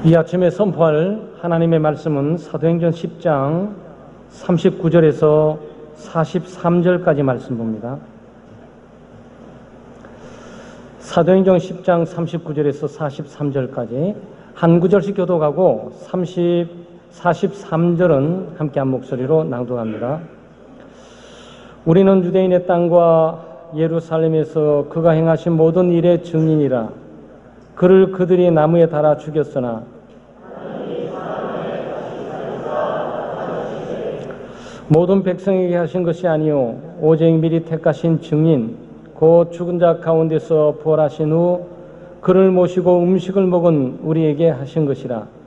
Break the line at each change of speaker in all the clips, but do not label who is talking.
이 아침에 선포할 하나님의 말씀은 사도행전 10장 39절에서 43절까지 말씀 봅니다. 사도행전 10장 39절에서 43절까지 한 구절씩 교독하고 43절은 함께 한 목소리로 낭독합니다. 우리는 유대인의 땅과 예루살렘에서 그가 행하신 모든 일의 증인이라. 그를 그들이 나무에 달아 죽였으나 모든 백성에게 하신 것이 아니요 오직 미리 택하신 증인 곧 죽은 자 가운데서 부활하신 후 그를 모시고 음식을 먹은 우리에게 하신 것이라.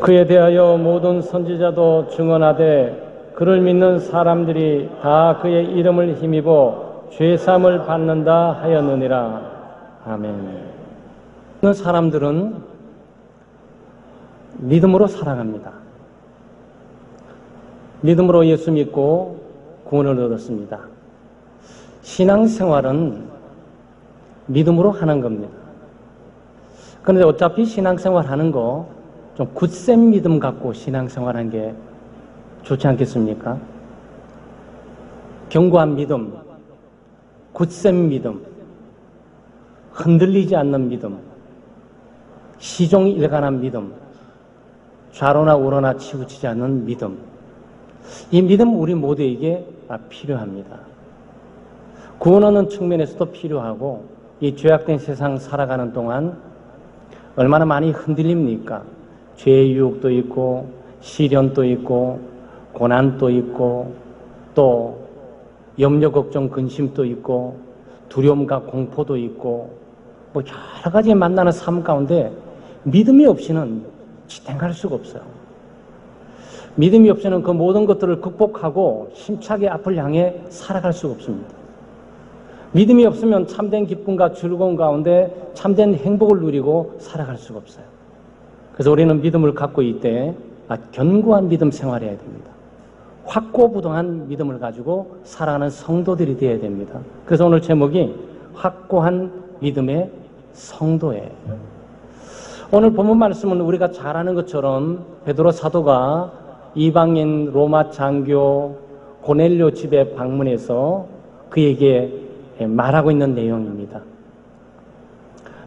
그에 대하여 모든 선지자도 증언하되 그를 믿는 사람들이 다 그의 이름을 힘입어 죄사함을 받는다 하였느니라. 아멘. 사람들은 믿음으로 살아갑니다. 믿음으로 예수 믿고 구원을 얻었습니다. 신앙생활은 믿음으로 하는 겁니다. 그런데 어차피 신앙생활 하는 거 좀 굳센 믿음 갖고 신앙생활하는 게 좋지 않겠습니까? 견고한 믿음, 굳센 믿음, 흔들리지 않는 믿음, 시종일관한 믿음, 좌로나 우로나 치우치지 않는 믿음. 이 믿음 우리 모두에게 필요합니다. 구원하는 측면에서도 필요하고 이 죄악된 세상 살아가는 동안 얼마나 많이 흔들립니까? 죄의 유혹도 있고 시련도 있고 고난도 있고 또 염려, 걱정, 근심도 있고 두려움과 공포도 있고 뭐 여러 가지 만나는 삶 가운데 믿음이 없이는 지탱할 수가 없어요. 믿음이 없이는 그 모든 것들을 극복하고 힘차게 앞을 향해 살아갈 수가 없습니다. 믿음이 없으면 참된 기쁨과 즐거움 가운데 참된 행복을 누리고 살아갈 수가 없어요. 그래서 우리는 믿음을 갖고 있때 견고한 믿음 생활해야 됩니다. 확고부동한 믿음을 가지고 살아가는 성도들이 되어야 됩니다. 그래서 오늘 제목이 확고한 믿음의 성도예요. 오늘 본문 말씀은 우리가 잘 아는 것처럼 베드로 사도가 이방인 로마 장교 고넬료 집에 방문해서 그에게 말하고 있는 내용입니다.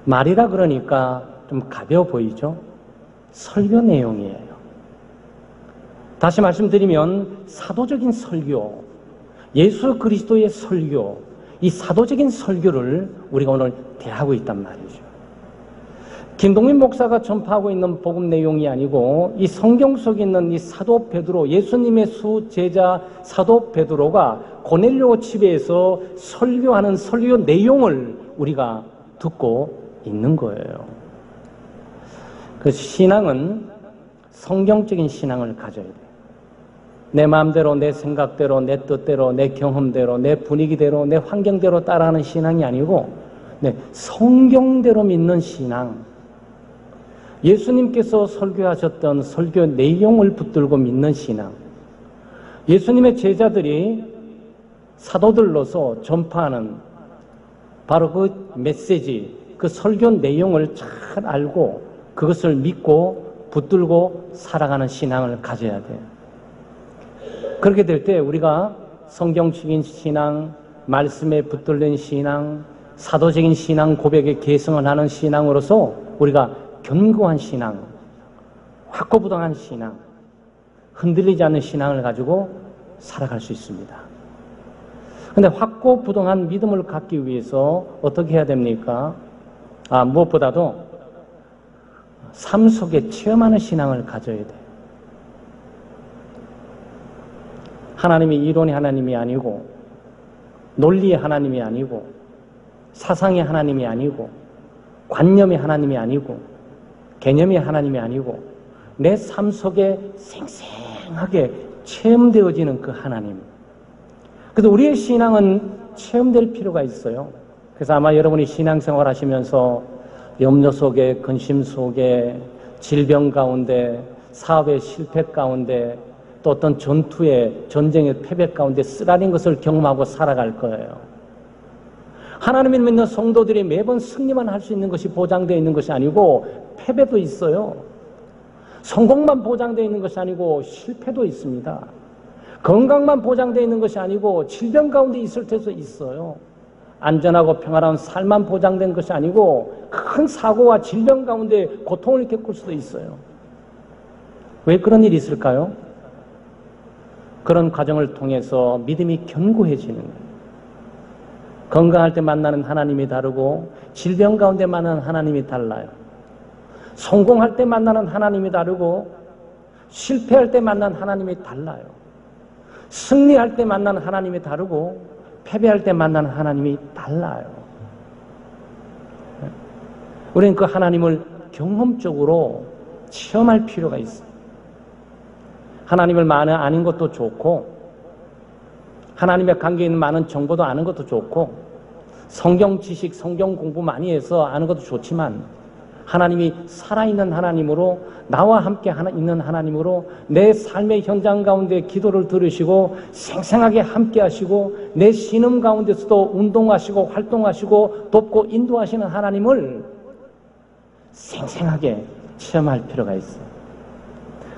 말이라 그러니까 좀 가벼워 보이죠? 설교 내용이에요. 다시 말씀드리면 사도적인 설교, 예수 그리스도의 설교, 이 사도적인 설교를 우리가 오늘 대하고 있단 말이죠. 김동민 목사가 전파하고 있는 복음 내용이 아니고 이 성경 속에 있는 이 사도 베드로, 예수님의 수제자 사도 베드로가 고넬료 집에서 설교하는 설교 내용을 우리가 듣고 있는 거예요. 그래서 신앙은 성경적인 신앙을 가져야 돼요. 내 마음대로, 내 생각대로, 내 뜻대로, 내 경험대로, 내 분위기대로, 내 환경대로 따라하는 신앙이 아니고 성경대로 믿는 신앙. 예수님께서 설교하셨던 설교 내용을 붙들고 믿는 신앙. 예수님의 제자들이 사도들로서 전파하는 바로 그 메시지, 그 설교 내용을 잘 알고 그것을 믿고 붙들고 살아가는 신앙을 가져야 돼요. 그렇게 될 때 우리가 성경적인 신앙, 말씀에 붙들린 신앙, 사도적인 신앙 고백에 개성을 하는 신앙으로서 우리가 견고한 신앙, 확고부동한 신앙, 흔들리지 않는 신앙을 가지고 살아갈 수 있습니다. 그런데 확고부동한 믿음을 갖기 위해서 어떻게 해야 됩니까? 무엇보다도 삶 속에 체험하는 신앙을 가져야 돼요. 하나님이 이론의 하나님이 아니고 논리의 하나님이 아니고 사상의 하나님이 아니고 관념의 하나님이 아니고 개념의 하나님이 아니고 내 삶 속에 생생하게 체험되어지는 그 하나님. 그래서 우리의 신앙은 체험될 필요가 있어요. 그래서 아마 여러분이 신앙생활 하시면서 염려 속에, 근심 속에, 질병 가운데, 사업의 실패 가운데 또 어떤 전쟁의 패배 가운데 쓰라린 것을 경험하고 살아갈 거예요. 하나님을 믿는 성도들이 매번 승리만 할 수 있는 것이 보장되어 있는 것이 아니고 패배도 있어요. 성공만 보장되어 있는 것이 아니고 실패도 있습니다. 건강만 보장되어 있는 것이 아니고 질병 가운데 있을 때도 있어요. 안전하고 평안한 삶만 보장된 것이 아니고 큰 사고와 질병 가운데 고통을 겪을 수도 있어요. 왜 그런 일이 있을까요? 그런 과정을 통해서 믿음이 견고해지는 거예요. 건강할 때 만나는 하나님이 다르고 질병 가운데 만나는 하나님이 달라요. 성공할 때 만나는 하나님이 다르고 실패할 때 만나는 하나님이 달라요. 승리할 때 만나는 하나님이 다르고 패배할 때 만나는 하나님이 달라요. 우리는 그 하나님을 경험적으로 체험할 필요가 있어요. 하나님을 많이 아는 것도 좋고 하나님의 관계에 있는 많은 정보도 아는 것도 좋고 성경 지식, 성경 공부 많이 해서 아는 것도 좋지만 하나님이 살아있는 하나님으로 나와 함께 있는 하나님으로 내 삶의 현장 가운데 기도를 들으시고 생생하게 함께 하시고 내 신음 가운데서도 운동하시고 활동하시고 돕고 인도하시는 하나님을 생생하게 체험할 필요가 있어요.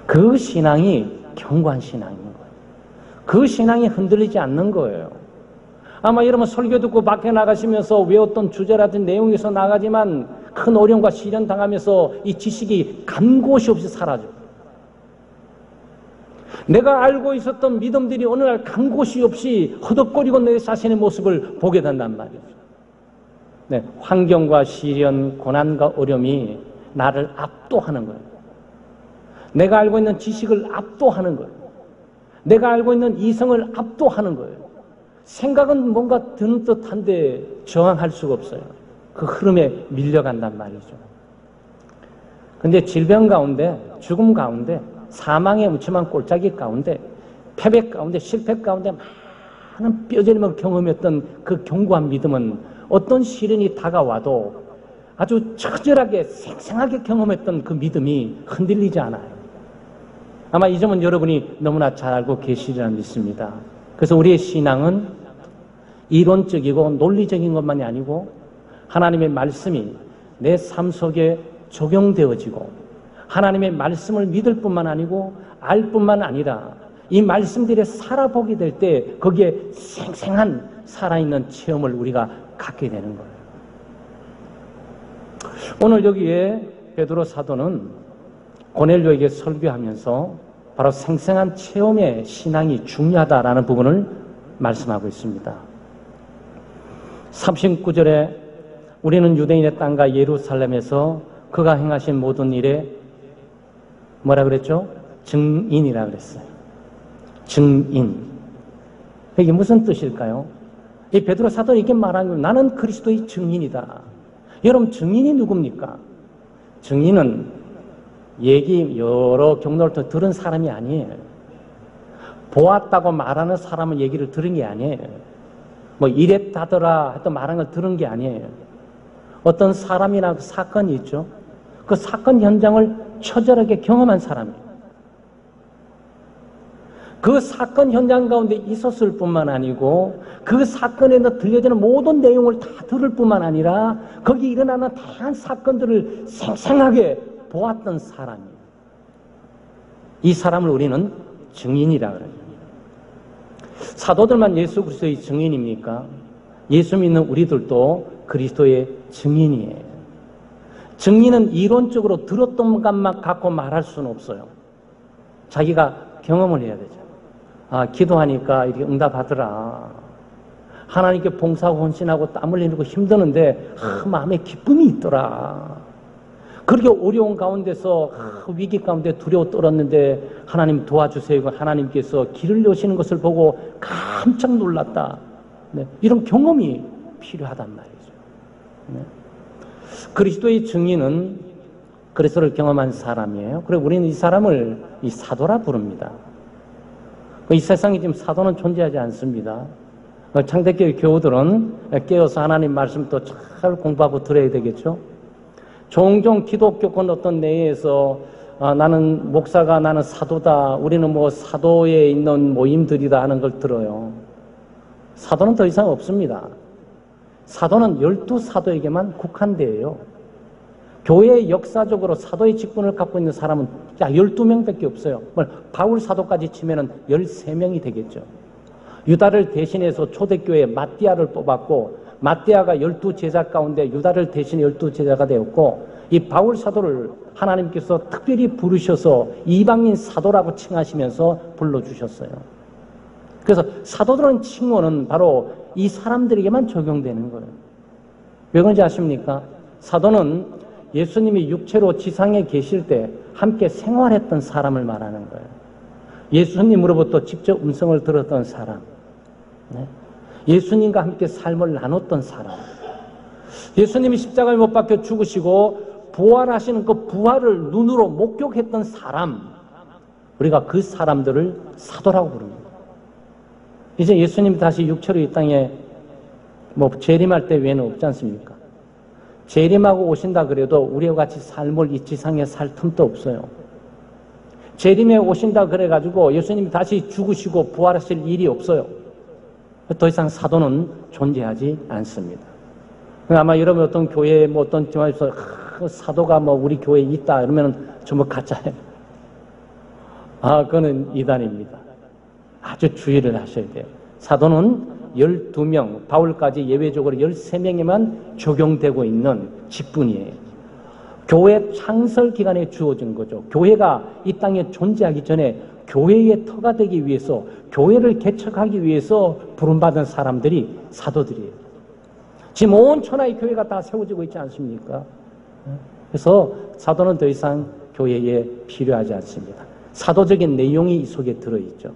그 신앙이 견고한 신앙인 거예요. 그 신앙이 흔들리지 않는 거예요. 아마 여러분 설교 듣고 밖에 나가시면서 외웠던 주제라든 내용에서 나가지만 큰 어려움과 시련 당하면서 이 지식이 간 곳이 없이 사라져요. 내가 알고 있었던 믿음들이 어느 날 간 곳이 없이 허덕거리고 내 자신의 모습을 보게 된단 말이죠. 네, 환경과 시련, 고난과 어려움이 나를 압도하는 거예요. 내가 알고 있는 지식을 압도하는 거예요. 내가 알고 있는 이성을 압도하는 거예요. 생각은 뭔가 드는 듯한데 저항할 수가 없어요. 그 흐름에 밀려간단 말이죠. 근데 질병 가운데, 죽음 가운데, 사망의 음침한 골짜기 가운데, 패배 가운데, 실패 가운데 많은 뼈저림을 경험했던 그 견고한 믿음은 어떤 시련이 다가와도 아주 처절하게 생생하게 경험했던 그 믿음이 흔들리지 않아요. 아마 이 점은 여러분이 너무나 잘 알고 계시리라 믿습니다. 그래서 우리의 신앙은 이론적이고 논리적인 것만이 아니고 하나님의 말씀이 내 삶 속에 적용되어지고 하나님의 말씀을 믿을 뿐만 아니고 알 뿐만 아니라 이 말씀들이 살아보게 될 때 거기에 생생한 살아있는 체험을 우리가 갖게 되는 거예요. 오늘 여기에 베드로 사도는 고넬료에게 설교하면서 바로 생생한 체험의 신앙이 중요하다라는 부분을 말씀하고 있습니다. 39절에 우리는 유대인의 땅과 예루살렘에서 그가 행하신 모든 일에 뭐라 그랬죠? 증인이라 그랬어요. 증인. 이게 무슨 뜻일까요? 이 베드로 사도는 이렇게 말하는 거예요. 나는 그리스도의 증인이다. 여러분 증인이 누굽니까? 증인은 얘기 여러 경로를 들은 사람이 아니에요. 보았다고 말하는 사람은 얘기를 들은 게 아니에요. 뭐 이랬다더라 했던 말하는 걸 들은 게 아니에요. 어떤 사람이나 사건이 있죠. 그 사건 현장을 처절하게 경험한 사람이에요. 그 사건 현장 가운데 있었을 뿐만 아니고 그 사건에서 들려지는 모든 내용을 다 들을 뿐만 아니라 거기 일어나는 다양한 사건들을 생생하게 보았던 사람이에요. 이 사람을 우리는 증인이라 그래요. 사도들만 예수 그리스도의 증인입니까? 예수 믿는 우리들도 그리스도의 증인이에요. 증인은 이론적으로 들었던 것만 갖고 말할 수는 없어요. 자기가 경험을 해야 되죠. 아, 기도하니까 이렇게 응답하더라. 하나님께 봉사하고 헌신하고 땀 흘리고 힘드는데 마음에 기쁨이 있더라. 그렇게 어려운 가운데서 위기 가운데 두려워 떨었는데 하나님 도와주세요. 하나님께서 길을 여시는 것을 보고 깜짝 놀랐다. 네, 이런 경험이 필요하단 말이죠. 네. 그리스도의 증인은 그리스도를 경험한 사람이에요. 그리고 우리는 이 사람을 이 사도라 부릅니다. 이 세상에 지금 사도는 존재하지 않습니다. 창대교회 교우들은 깨어서 하나님 말씀 또 잘 공부하고 들어야 되겠죠. 종종 기독교권 어떤 내에서 나는 목사가, 나는 사도다, 우리는 뭐 사도에 있는 모임들이다 하는 걸 들어요. 사도는 더 이상 없습니다. 사도는 12사도에게만 국한되어요. 교회의 역사적으로 사도의 직분을 갖고 있는 사람은 12명밖에 없어요. 바울 사도까지 치면은 13명이 되겠죠. 유다를 대신해서 초대교회에 마띠아를 뽑았고, 마띠아가 12제자 가운데 유다를 대신해 12제자가 되었고, 이 바울 사도를 하나님께서 특별히 부르셔서 이방인 사도라고 칭하시면서 불러주셨어요. 그래서 사도들은 칭호는 바로 이 사람들에게만 적용되는 거예요. 왜 그런지 아십니까? 사도는 예수님이 육체로 지상에 계실 때 함께 생활했던 사람을 말하는 거예요. 예수님으로부터 직접 음성을 들었던 사람, 예수님과 함께 삶을 나눴던 사람, 예수님이 십자가에 못 박혀 죽으시고 부활하시는 그 부활을 눈으로 목격했던 사람, 우리가 그 사람들을 사도라고 부릅니다. 이제 예수님이 다시 육체로 이 땅에 재림할 때 외에는 없지 않습니까? 재림하고 오신다 그래도 우리와 같이 삶을 이 지상에 살 틈도 없어요. 재림에 오신다 그래가지고 예수님이 다시 죽으시고 부활하실 일이 없어요. 더 이상 사도는 존재하지 않습니다. 아마 여러분 어떤 교회에 어떤 교회에서 사도가 우리 교회에 있다 이러면 전부 가짜예요. 그거는 이단입니다. 아주 주의를 하셔야 돼요. 사도는 12명, 바울까지 예외적으로 13명에만 적용되고 있는 직분이에요. 교회 창설 기간에 주어진 거죠. 교회가 이 땅에 존재하기 전에 교회의 터가 되기 위해서, 교회를 개척하기 위해서 부름받은 사람들이 사도들이에요. 지금 온 천하의 교회가 다 세워지고 있지 않습니까? 그래서 사도는 더 이상 교회에 필요하지 않습니다. 사도적인 내용이 이 속에 들어있죠.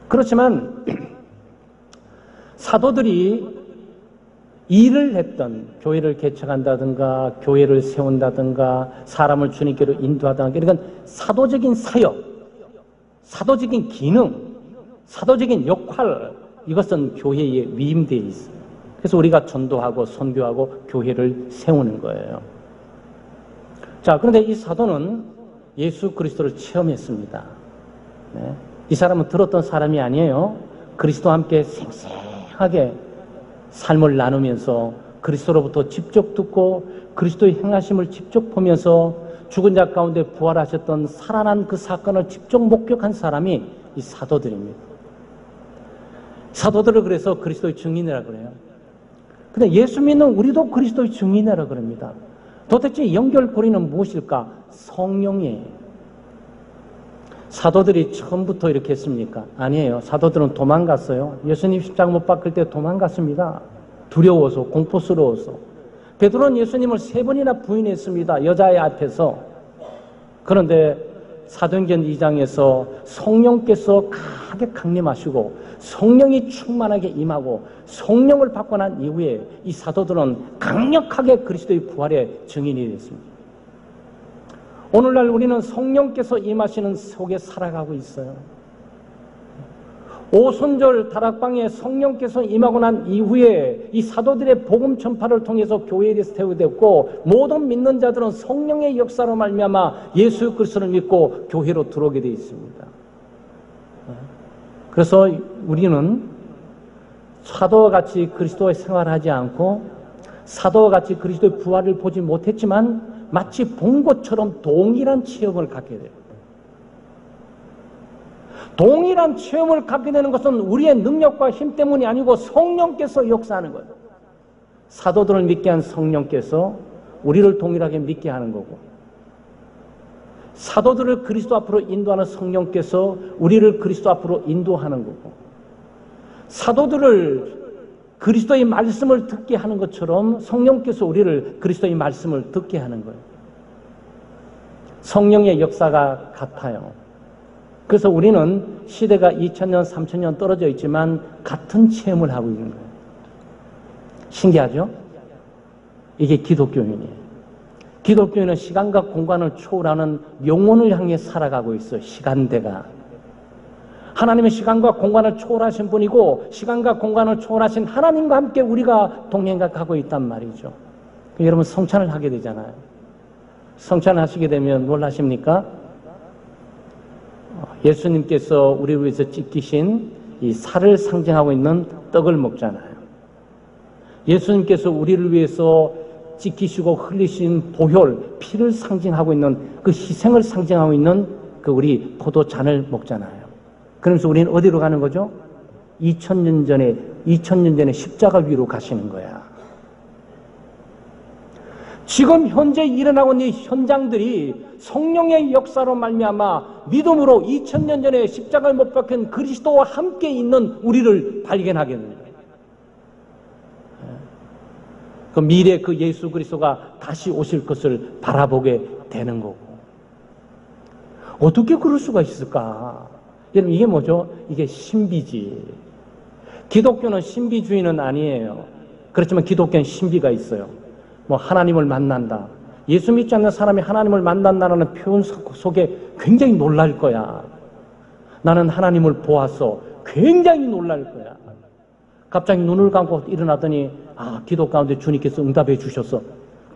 그렇지만 사도들이 일을 했던, 교회를 개척한다든가 교회를 세운다든가 사람을 주님께로 인도하다든가, 이런 사도적인 사역, 사도적인 기능, 사도적인 역할, 이것은 교회에 위임되어 있어요. 그래서 우리가 전도하고 선교하고 교회를 세우는 거예요. 자, 그런데 이 사도는 예수 그리스도를 체험했습니다. 이 사람은 들었던 사람이 아니에요. 그리스도와 함께 생생하게 삶을 나누면서 그리스도로부터 직접 듣고 그리스도의 행하심을 직접 보면서 죽은 자 가운데 부활하셨던 살아난 그 사건을 직접 목격한 사람이 이 사도들입니다. 사도들을 그래서 그리스도의 증인이라고 그래요. 근데 예수 믿는 우리도 그리스도의 증인이라고 그럽니다. 도대체 연결고리는 무엇일까? 성령이에요. 사도들이 처음부터 이렇게 했습니까? 아니에요. 사도들은 도망갔어요. 예수님 십자가 못 박힐 때 도망갔습니다. 두려워서, 공포스러워서. 베드로는 예수님을 3번이나 부인했습니다. 여자의 앞에서. 그런데 사도행전 2장에서 성령께서 강하게 강림하시고 성령이 충만하게 임하고 성령을 받고 난 이후에 이 사도들은 강력하게 그리스도의 부활의 증인이 됐습니다. 오늘날 우리는 성령께서 임하시는 속에 살아가고 있어요. 오순절 다락방에 성령께서 임하고 난 이후에 이 사도들의 복음 전파를 통해서 교회에 세우되었고, 모든 믿는 자들은 성령의 역사로 말미암아 예수 그리스도를 믿고 교회로 들어오게 되어 있습니다. 그래서 우리는 사도와 같이 그리스도의 생활하지 않고 사도와 같이 그리스도의 부활을 보지 못했지만 마치 본 것처럼 동일한 체험을 갖게 돼요. 동일한 체험을 갖게 되는 것은 우리의 능력과 힘 때문이 아니고 성령께서 역사하는 거예요. 사도들을 믿게 한 성령께서 우리를 동일하게 믿게 하는 거고, 사도들을 그리스도 앞으로 인도하는 성령께서 우리를 그리스도 앞으로 인도하는 거고, 사도들을 그리스도의 말씀을 듣게 하는 것처럼 성령께서 우리를 그리스도의 말씀을 듣게 하는 거예요. 성령의 역사가 같아요. 그래서 우리는 시대가 2000년, 3000년 떨어져 있지만 같은 체험을 하고 있는 거예요. 신기하죠? 이게 기독교인이에요. 기독교인은 시간과 공간을 초월하는 영혼을 향해 살아가고 있어요. 시간대가. 하나님은 시간과 공간을 초월하신 분이고 시간과 공간을 초월하신 하나님과 함께 우리가 동행가고 있단 말이죠. 여러분 성찬을 하게 되잖아요. 성찬하시게 되면 뭘 하십니까? 예수님께서 우리를 위해서 찢기신 이 살을 상징하고 있는 떡을 먹잖아요. 예수님께서 우리를 위해서 찢기시고 흘리신 보혈, 피를 상징하고 있는 그 희생을 상징하고 있는 그 우리 포도잔을 먹잖아요. 그러면서 우리는 어디로 가는 거죠? 2000년 전에 십자가 위로 가시는 거야. 지금 현재 일어나고 있는 현장들이 성령의 역사로 말미암아 믿음으로 2000년 전에 십자가에 못 박힌 그리스도와 함께 있는 우리를 발견하게 됩니다. 그 미래 그 예수 그리스도가 다시 오실 것을 바라보게 되는 거고. 어떻게 그럴 수가 있을까? 여러분, 이게 뭐죠? 이게 신비지. 기독교는 신비주의는 아니에요. 그렇지만 기독교는 신비가 있어요. 뭐 하나님을 만난다. 예수 믿지 않는 사람이 하나님을 만난다는 표현 속에 굉장히 놀랄 거야. 나는 하나님을 보았어. 굉장히 놀랄 거야. 갑자기 눈을 감고 일어나더니 기도 가운데 주님께서 응답해 주셨어.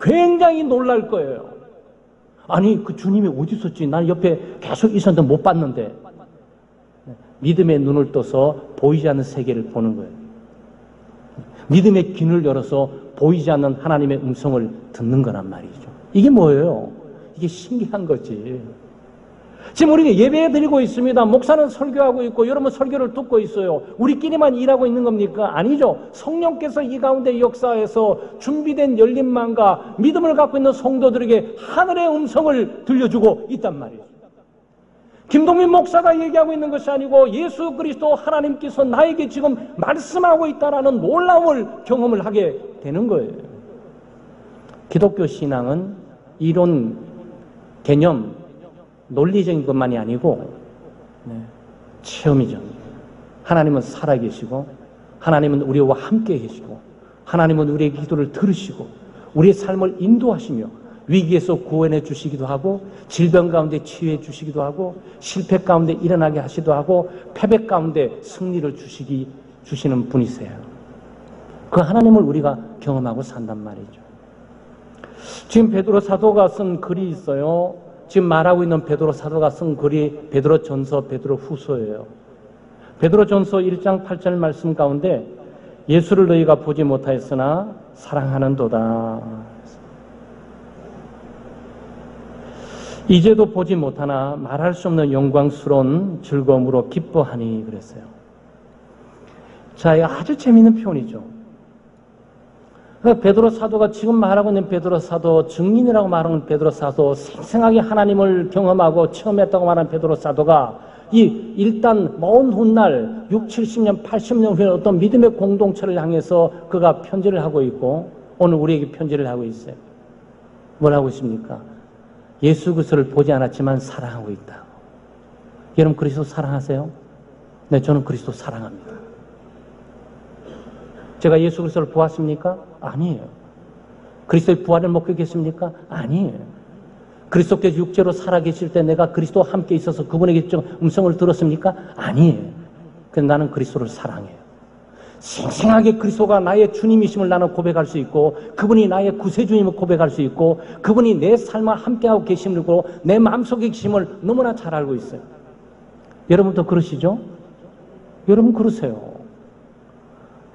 굉장히 놀랄 거예요. 아니, 그 주님이 어디 있었지? 난 옆에 계속 있었는데 못 봤는데. 믿음의 눈을 떠서 보이지 않는 세계를 보는 거예요. 믿음의 귀를 열어서 보이지 않는 하나님의 음성을 듣는 거란 말이죠. 이게 뭐예요? 이게 신기한 거지. 지금 우리가 예배 드리고 있습니다. 목사는 설교하고 있고 여러분 설교를 듣고 있어요. 우리끼리만 일하고 있는 겁니까? 아니죠. 성령께서 이 가운데 역사에서 준비된 열림만과 믿음을 갖고 있는 성도들에게 하늘의 음성을 들려주고 있단 말이에요. 김동민 목사가 얘기하고 있는 것이 아니고 예수 그리스도 하나님께서 나에게 지금 말씀하고 있다라는 놀라움을 경험을 하게 되는 거예요. 기독교 신앙은 이론, 개념, 논리적인 것만이 아니고 체험이죠. 하나님은 살아계시고 하나님은 우리와 함께 계시고 하나님은 우리의 기도를 들으시고 우리의 삶을 인도하시며 위기에서 구원해 주시기도 하고 질병 가운데 치유해 주시기도 하고 실패 가운데 일어나게 하시기도 하고 패배 가운데 승리를 주시는 분이세요. 그 하나님을 우리가 경험하고 산단 말이죠. 지금 베드로 사도가 쓴 글이 있어요. 지금 말하고 있는 베드로 사도가 쓴 글이 베드로 전서, 베드로 후서예요. 베드로 전서 1장 8절 말씀 가운데 예수를 너희가 보지 못하였으나 사랑하는도다. 이제도 보지 못하나 말할 수 없는 영광스러운 즐거움으로 기뻐하니 그랬어요. 자, 이거 아주 재미있는 표현이죠. 베드로 사도가 지금 말하고 있는 베드로 사도, 증인이라고 말하는 베드로 사도, 생생하게 하나님을 경험하고 체험했다고 말하는 베드로 사도가 일단 먼 훗날 6, 70년, 80년 후에 어떤 믿음의 공동체를 향해서 그가 편지를 하고 있고 오늘 우리에게 편지를 하고 있어요. 뭘 하고 있습니까? 예수 그리스도를 보지 않았지만 사랑하고 있다. 여러분 그리스도 사랑하세요? 네, 저는 그리스도 사랑합니다. 제가 예수 그리스도를 보았습니까? 아니에요. 그리스도의 부활을 목격했습니까? 아니에요. 그리스도께서 육체로 살아계실 때 내가 그리스도와 함께 있어서 그분에게 음성을 들었습니까? 아니에요. 그래서 나는 그리스도를 사랑해요. 생생하게 그리스도가 나의 주님이심을 나는 고백할 수 있고 그분이 나의 구세주님을 고백할 수 있고 그분이 내 삶과 함께하고 계심을 내 마음속에 계심을 너무나 잘 알고 있어요. 여러분도 그러시죠? 여러분 그러세요.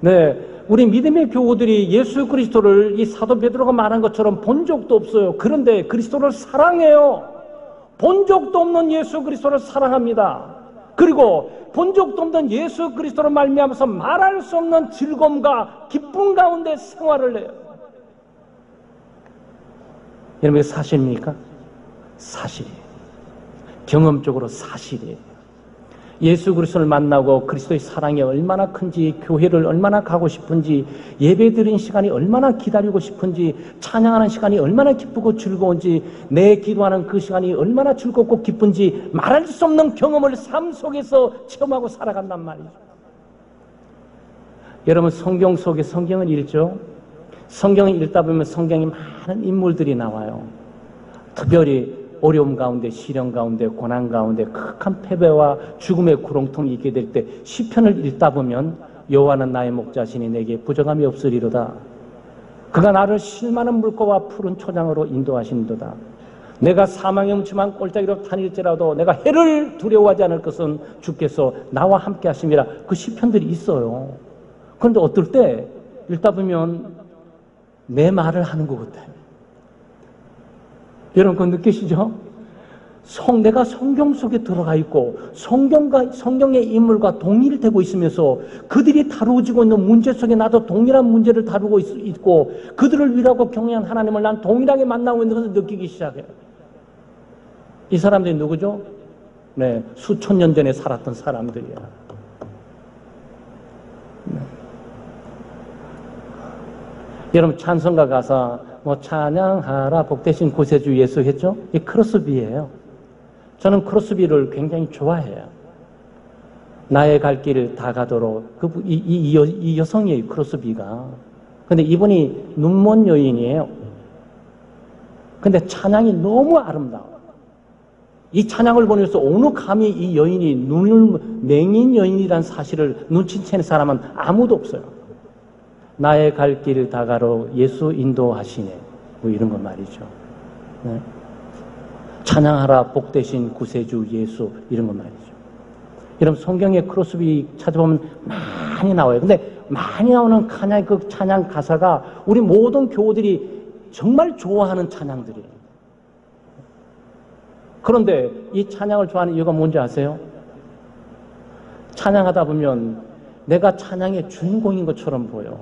네, 우리 믿음의 교우들이 예수 그리스도를 이 사도 베드로가 말한 것처럼 본 적도 없어요. 그런데 그리스도를 사랑해요. 본 적도 없는 예수 그리스도를 사랑합니다. 그리고 본 적도 없는 예수 그리스도로 말미암아서 말할 수 없는 즐거움과 기쁨 가운데 생활을 해요. 여러분 이게 사실입니까? 사실이에요. 경험적으로 사실이에요. 예수 그리스도를 만나고 그리스도의 사랑이 얼마나 큰지, 교회를 얼마나 가고 싶은지, 예배드리는 시간이 얼마나 기다리고 싶은지, 찬양하는 시간이 얼마나 기쁘고 즐거운지, 내 기도하는 그 시간이 얼마나 즐겁고 기쁜지 말할 수 없는 경험을 삶 속에서 체험하고 살아간단 말이죠. 여러분 성경 속에 성경을 읽죠? 성경을 읽다 보면 성경에 많은 인물들이 나와요. 특별히 어려움 가운데, 시련 가운데, 고난 가운데 극한 패배와 죽음의 구렁텅이 있게 될 때 시편을 읽다 보면 여호와는 나의 목자시니 내게 부족함이 없으리로다. 그가 나를 쉴만한 물고와 푸른 초장으로 인도하신도다. 내가 사망의 음침한 골짜기로 다닐지라도 내가 해를 두려워하지 않을 것은 주께서 나와 함께 하심이라. 그 시편들이 있어요. 그런데 어떨 때 읽다 보면 내 말을 하는 것 같아요. 여러분 그거 느끼시죠? 내가 성경 속에 들어가 있고 성경의 인물과 동일되고 있으면서 그들이 다루어지고 있는 문제 속에 나도 동일한 문제를 다루고 있고 그들을 위로하고 격려한 하나님을 난 동일하게 만나고 있는 것을 느끼기 시작해요. 이 사람들이 누구죠? 네, 수천 년 전에 살았던 사람들이야. 네. 여러분 찬송가 가사 찬양하라 복되신 구세주 예수 했죠? 이 크로스비예요. 저는 크로스비를 굉장히 좋아해요. 나의 갈 길을 다 가도록 이 여성이에요. 크로스비가. 근데 이분이 눈먼 여인이에요. 근데 찬양이 너무 아름다워. 이 찬양을 보면서 어느 감히 이 여인이 눈을 맹인 여인이라는 사실을 눈치채는 사람은 아무도 없어요. 나의 갈 길을 다 가로 예수 인도하시네. 이런 거 말이죠. 네. 찬양하라 복되신 구세주 예수 이런 거 말이죠. 여러분 성경의 크로스비 찾아보면 많이 나와요. 근데 많이 나오는 그 찬양 가사가 우리 모든 교우들이 정말 좋아하는 찬양들이에요. 그런데 이 찬양을 좋아하는 이유가 뭔지 아세요? 찬양하다 보면 내가 찬양의 주인공인 것처럼 보여.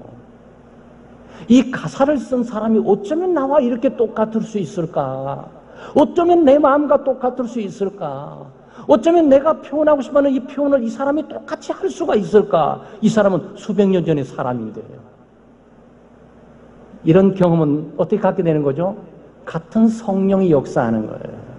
이 가사를 쓴 사람이 어쩌면 나와 이렇게 똑같을 수 있을까? 어쩌면 내 마음과 똑같을 수 있을까? 어쩌면 내가 표현하고 싶어하는 이 표현을 이 사람이 똑같이 할 수가 있을까? 이 사람은 수백 년 전의 사람인데요. 이런 경험은 어떻게 갖게 되는 거죠? 같은 성령이 역사하는 거예요.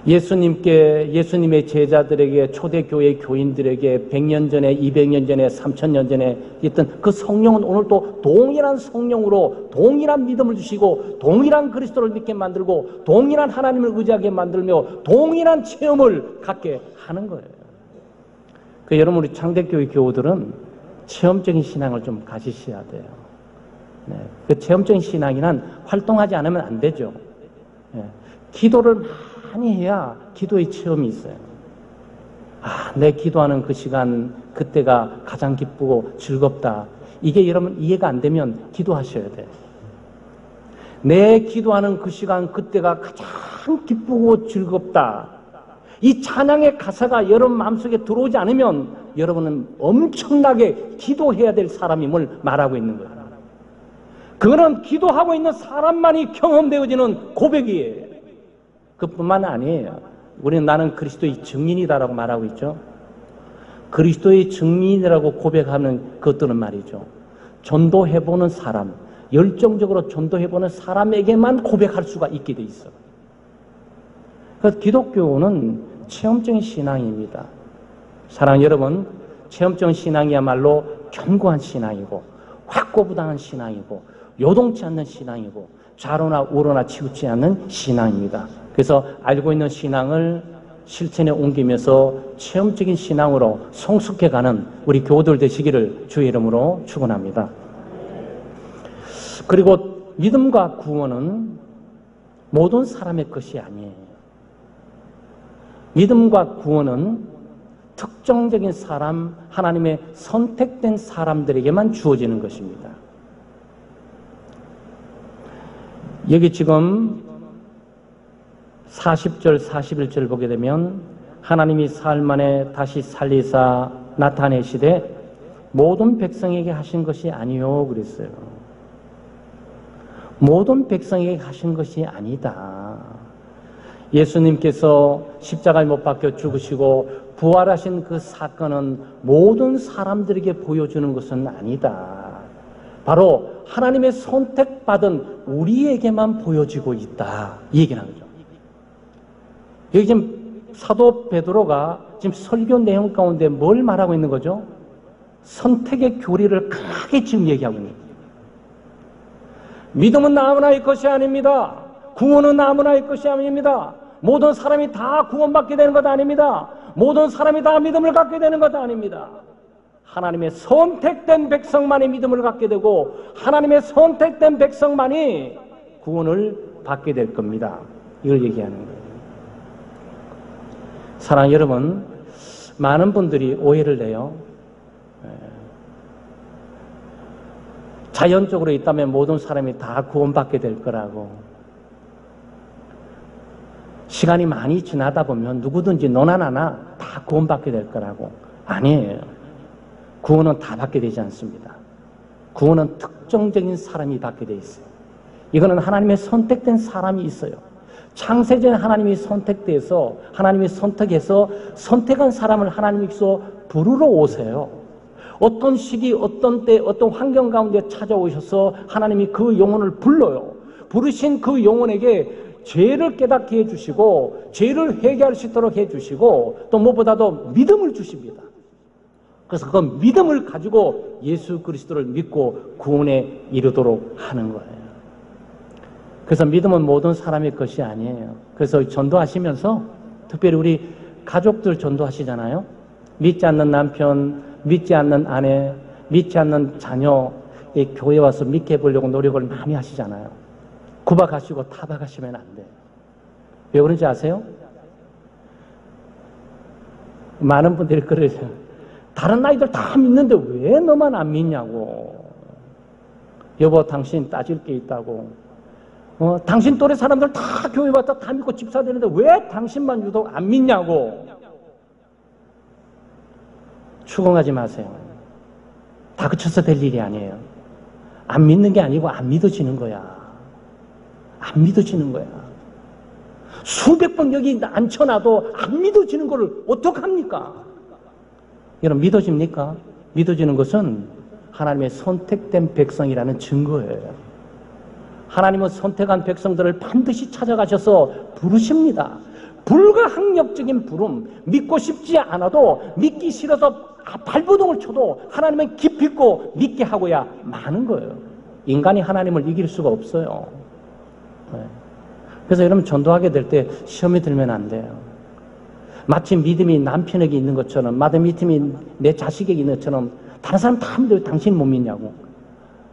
예수님의 제자들에게, 초대교회 교인들에게 100년 전에, 200년 전에, 3000년 전에 있던 그 성령은 오늘도 동일한 성령으로 동일한 믿음을 주시고 동일한 그리스도를 믿게 만들고 동일한 하나님을 의지하게 만들며 동일한 체험을 갖게 하는 거예요. 여러분 우리 창대교회 교우들은 체험적인 신앙을 좀 가지셔야 돼요. 네. 그 체험적인 신앙이란 활동하지 않으면 안 되죠. 네. 기도를 많이 해야 기도의 체험이 있어요. 내 기도하는 그 시간, 그때가 가장 기쁘고 즐겁다. 이게 여러분 이해가 안 되면 기도하셔야 돼요. 내 기도하는 그 시간, 그때가 가장 기쁘고 즐겁다. 이 찬양의 가사가 여러분 마음속에 들어오지 않으면 여러분은 엄청나게 기도해야 될 사람임을 말하고 있는 거예요. 그거는 기도하고 있는 사람만이 경험되어지는 고백이에요. 그뿐만 아니에요. 우리는 나는 그리스도의 증인이다라고 말하고 있죠. 그리스도의 증인이라고 고백하는 것들은 말이죠. 전도해보는 사람, 열정적으로 전도해보는 사람에게만 고백할 수가 있게 돼 있어. 그래서 기독교는 체험적인 신앙입니다. 사랑하는 여러분, 체험적인 신앙이야말로 견고한 신앙이고 확고부당한 신앙이고 요동치 않는 신앙이고 좌로나 우로나 치우치지 않는 신앙입니다. 그래서 알고 있는 신앙을 실천에 옮기면서 체험적인 신앙으로 성숙해가는 우리 교우들 되시기를 주의 이름으로 축원합니다. 그리고 믿음과 구원은 모든 사람의 것이 아니에요. 믿음과 구원은 특정적인 사람, 하나님의 선택된 사람들에게만 주어지는 것입니다. 여기 지금 40절, 41절 보게 되면 하나님이 사흘 만에 다시 살리사 나타내시되 모든 백성에게 하신 것이 아니요 그랬어요. 모든 백성에게 하신 것이 아니다. 예수님께서 십자가에 못 박혀 죽으시고 부활하신 그 사건은 모든 사람들에게 보여주는 것은 아니다. 바로 하나님의 선택받은 우리에게만 보여지고 있다. 이 얘기는 거죠. 여기 지금 사도 베드로가 지금 설교 내용 가운데 뭘 말하고 있는 거죠? 선택의 교리를 강하게 지금 얘기하고 있는 거예요. 믿음은 아무나의 것이 아닙니다. 구원은 아무나의 것이 아닙니다. 모든 사람이 다 구원받게 되는 것 아닙니다. 모든 사람이 다 믿음을 갖게 되는 것 아닙니다. 하나님의 선택된 백성만이 믿음을 갖게 되고 하나님의 선택된 백성만이 구원을 받게 될 겁니다. 이걸 얘기하는 거예요. 사랑하는 여러분, 많은 분들이 오해를 내요. 자연적으로 있다면 모든 사람이 다 구원받게 될 거라고. 시간이 많이 지나다 보면 누구든지 너나 나나 다 구원받게 될 거라고. 아니에요. 구원은 다 받게 되지 않습니다. 구원은 특정적인 사람이 받게 돼 있어요. 이거는 하나님의 선택된 사람이 있어요. 창세전 하나님이 선택돼서 하나님이 선택해서 선택한 사람을 하나님께서 부르러 오세요. 어떤 시기, 어떤 때, 어떤 환경 가운데 찾아오셔서 하나님이 그 영혼을 불러요. 부르신 그 영혼에게 죄를 깨닫게 해주시고 죄를 회개할 수 있도록 해주시고 또 무엇보다도 믿음을 주십니다. 그래서 그 믿음을 가지고 예수 그리스도를 믿고 구원에 이르도록 하는 거예요. 그래서 믿음은 모든 사람의 것이 아니에요. 그래서 전도하시면서 특별히 우리 가족들 전도하시잖아요. 믿지 않는 남편, 믿지 않는 아내, 믿지 않는 자녀, 이 교회 와서 믿게 해보려고 노력을 많이 하시잖아요. 구박하시고 타박하시면 안 돼요. 왜 그런지 아세요? 많은 분들이 그러세요. 다른 아이들 다 믿는데 왜 너만 안 믿냐고. 여보, 당신 따질 게 있다고. 당신 또래 사람들 다 교회 왔다 다 믿고 집사 되는데 왜 당신만 유독 안 믿냐고. 추궁하지 마세요. 다 그쳐서 될 일이 아니에요. 안 믿는 게 아니고 안 믿어지는 거야. 안 믿어지는 거야. 수백 번 여기 앉혀놔도 안 믿어지는 거를 어떡합니까? 여러분, 믿어집니까? 믿어지는 것은 하나님의 선택된 백성이라는 증거예요. 하나님은 선택한 백성들을 반드시 찾아가셔서 부르십니다. 불가항력적인 부름, 믿고 싶지 않아도 믿기 싫어서 발버둥을 쳐도 하나님은 기필코 믿게 하고야 마는 거예요. 인간이 하나님을 이길 수가 없어요. 그래서 여러분, 전도하게 될 때 시험이 들면 안 돼요. 마치 믿음이 남편에게 있는 것처럼, 믿음이 내 자식에게 있는 것처럼 다른 사람 다 믿어요. 당신 못 믿냐고.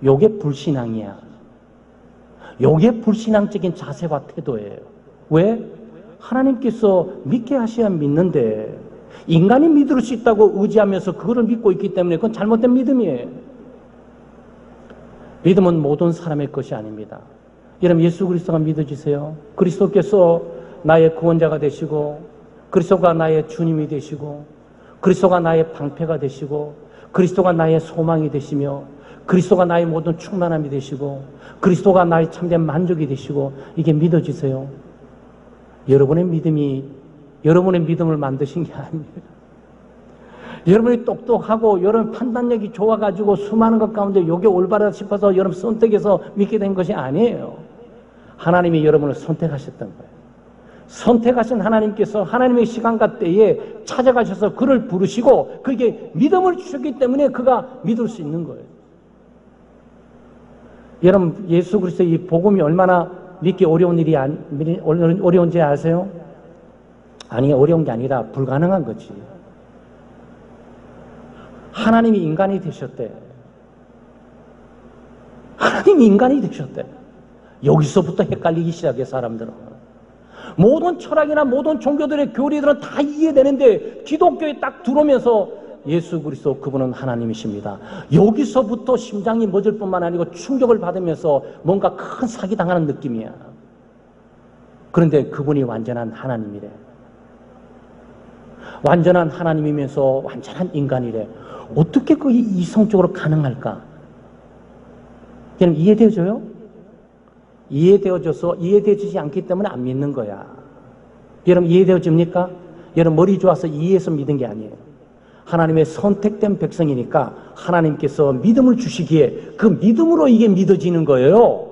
요게 불신앙이야. 요게 불신앙적인 자세와 태도예요. 왜? 하나님께서 믿게 하셔야 믿는데 인간이 믿을 수 있다고 의지하면서 그거를 믿고 있기 때문에 그건 잘못된 믿음이에요. 믿음은 모든 사람의 것이 아닙니다. 여러분, 예수 그리스도가 믿어지세요? 그리스도께서 나의 구원자가 되시고 그리스도가 나의 주님이 되시고 그리스도가 나의 방패가 되시고 그리스도가 나의 소망이 되시며 그리스도가 나의 모든 충만함이 되시고 그리스도가 나의 참된 만족이 되시고 이게 믿어지세요? 여러분의 믿음을 만드신 게 아닙니다. 여러분이 똑똑하고 여러분 판단력이 좋아가지고 수많은 것 가운데 이게 올바르다 싶어서 여러분 선택해서 믿게 된 것이 아니에요. 하나님이 여러분을 선택하셨던 거예요. 선택하신 하나님께서 하나님의 시간과 때에 찾아가셔서 그를 부르시고 그에게 믿음을 주셨기 때문에 그가 믿을 수 있는 거예요. 여러분, 예수 그리스도의 이 복음이 얼마나 믿기 어려운지 아세요? 아니, 어려운 게 아니라 불가능한 거지. 하나님이 인간이 되셨대. 하나님이 인간이 되셨대. 여기서부터 헷갈리기 시작해, 사람들은. 모든 철학이나 모든 종교들의 교리들은 다 이해되는데 기독교에 딱 들어오면서 예수 그리스도 그분은 하나님이십니다. 여기서부터 심장이 멎을 뿐만 아니고 충격을 받으면서 뭔가 큰 사기당하는 느낌이야. 그런데 그분이 완전한 하나님이래. 완전한 하나님이면서 완전한 인간이래. 어떻게 그 이성적으로 가능할까? 그냥 이해되어져요? 이해되어지지 않기 때문에 안 믿는 거야. 여러분, 이해되어집니까? 여러분, 머리 좋아서 이해해서 믿은 게 아니에요. 하나님의 선택된 백성이니까 하나님께서 믿음을 주시기에 그 믿음으로 이게 믿어지는 거예요.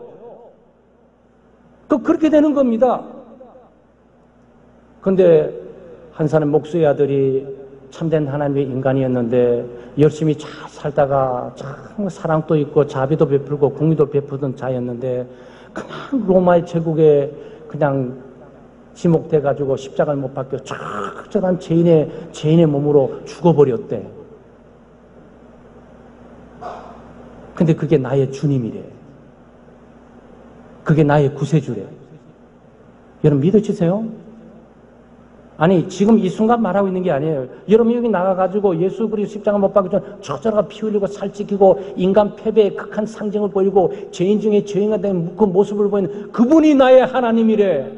그렇게 되는 겁니다. 그런데 한 사람 목수의 아들이 참된 하나님의 인간이었는데 열심히 잘 살다가 참 사랑도 있고 자비도 베풀고 공의도 베푸던 자였는데 그냥 로마의 제국에 그냥 지목돼가지고 십자가를 못 박혀 적절한 죄인의 몸으로 죽어버렸대. 근데 그게 나의 주님이래. 그게 나의 구세주래. 여러분 믿어지세요? 아니 지금 이 순간 말하고 있는 게 아니에요. 여러분 여기 나가가지고 예수 그리스도 십자가 못 박기 전 저저가 피 흘리고 살찌키고 인간 패배의 극한 상징을 보이고 죄인 중에 죄인가 된 그 모습을 보이는 그분이 나의 하나님이래.